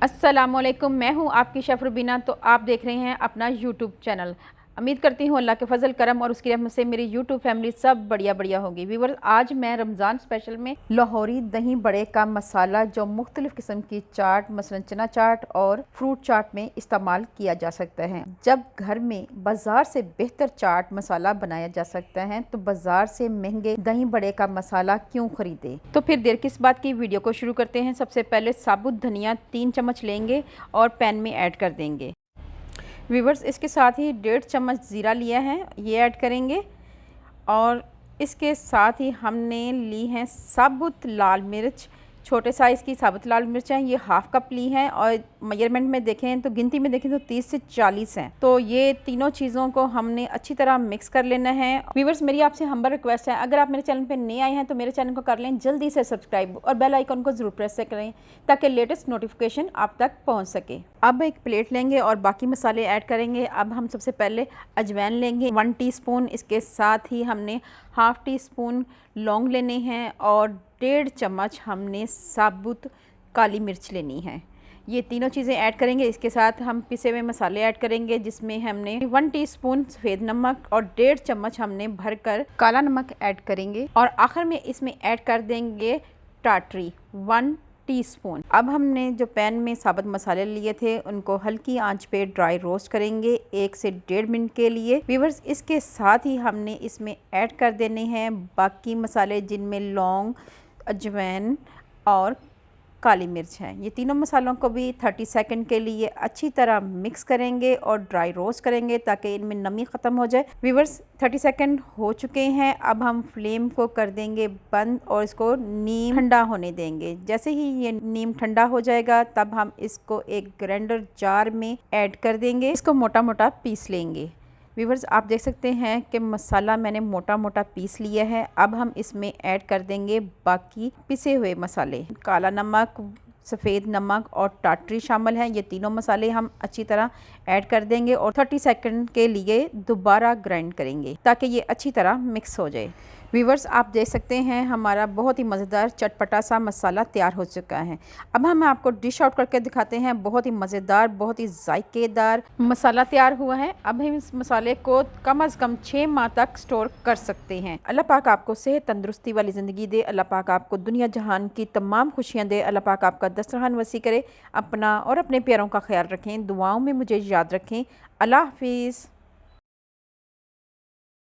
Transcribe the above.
अस्सलामुअलैकुम, मैं हूं आपकी शेफ़ रुबीना। तो आप देख रहे हैं अपना यूट्यूब चैनल। उम्मीद करती हूं अल्लाह के फ़ज़ल करम और उसकी रहमत से मेरी यूट्यूब फैमिली सब बढ़िया होगी। व्यूअर्स, आज मैं रमज़ान स्पेशल में लाहौरी दही बड़े का मसाला जो मुख्तलिफ़ किस्म की चाट मसलन चना चाट और फ्रूट चाट में इस्तेमाल किया जा सकता है। जब घर में बाज़ार से बेहतर चाट मसाला बनाया जा सकता है तो बाज़ार से महंगे दही बड़े का मसाला क्यों ख़रीदे। तो फिर देर किस बात की, वीडियो को शुरू करते हैं। सबसे पहले साबुत धनिया 3 चम्मच लेंगे और पैन में ऐड कर देंगे। व्यूअर्स, इसके साथ ही 1.5 चम्मच ज़ीरा लिया है, ये ऐड करेंगे। और इसके साथ ही हमने ली है साबुत लाल मिर्च, छोटे साइज़ की साबुत लाल मिर्च है, ये हाफ़ कप ली है और मेजरमेंट में देखें तो गिनती में देखें तो 30 से 40 हैं। तो ये तीनों चीज़ों को हमने अच्छी तरह मिक्स कर लेना है। व्यूअर्स, मेरी आपसे हम्बल रिक्वेस्ट है, अगर आप मेरे चैनल पे नए आए हैं तो मेरे चैनल को कर लें जल्दी से सब्सक्राइब और बेल आइकन को ज़रूर प्रेस करें ताकि लेटेस्ट नोटिफिकेशन आप तक पहुँच सके। अब एक प्लेट लेंगे और बाकी मसाले ऐड करेंगे। अब हम सबसे पहले अजवाइन लेंगे 1 टीस्पून, इसके साथ ही हमने हाफ़ टी स्पून लौंग लेने हैं और 1.5 चम्मच हमने साबुत काली मिर्च लेनी है। ये तीनों चीज़ें ऐड करेंगे। इसके साथ हम पिसे हुए मसाले ऐड करेंगे जिसमें हमने 1 टीस्पून सफ़ेद नमक और 1.5 चम्मच हमने भरकर काला नमक ऐड करेंगे और आखिर में इसमें ऐड कर देंगे टाटरी 1 टीस्पून। अब हमने जो पैन में साबुत मसाले लिए थे उनको हल्की आंच पे ड्राई रोस्ट करेंगे 1 से 1.5 मिनट के लिए। व्यूअर्स, इसके साथ ही हमने इसमें ऐड कर देने हैं बाकी मसाले जिनमें लौंग, अजवाइन और काली मिर्च है। ये तीनों मसालों को भी 30 सेकंड के लिए अच्छी तरह मिक्स करेंगे और ड्राई रोस्ट करेंगे ताकि इनमें नमी ख़त्म हो जाए। व्यूअर्स, 30 सेकंड हो चुके हैं। अब हम फ्लेम को कर देंगे बंद और इसको नीम ठंडा होने देंगे। जैसे ही ये नीम ठंडा हो जाएगा तब हम इसको एक ग्राइंडर जार में ऐड कर देंगे। इसको मोटा मोटा पीस लेंगे। व्यूअर्स, आप देख सकते हैं कि मसाला मैंने मोटा मोटा पीस लिया है। अब हम इसमें ऐड कर देंगे बाकी पिसे हुए मसाले, काला नमक, सफ़ेद नमक और टाटरी शामिल हैं। ये तीनों मसाले हम अच्छी तरह ऐड कर देंगे और 30 सेकंड के लिए दोबारा ग्राइंड करेंगे ताकि ये अच्छी तरह मिक्स हो जाए। व्यूअर्स, आप देख सकते हैं हमारा बहुत ही मज़ेदार चटपटा सा मसाला तैयार हो चुका है। अब हम आपको डिश आउट करके दिखाते हैं। बहुत ही मज़ेदार, बहुत ही जायकेदार मसाला तैयार हुआ है। अब हम इस मसाले को कम अज़ कम 6 माह तक स्टोर कर सकते हैं। अल्लाह पाक आपको सेहत तंदुरुस्ती वाली ज़िंदगी दे। अल्लाह पाक आपको दुनिया जहान की तमाम खुशियाँ दे। अल्लाह पाक आपका दस्तरखान वसी करे। अपना और अपने प्यारों का ख्याल रखें। दुआओं में मुझे याद रखें। अल्लाह हाफिज़।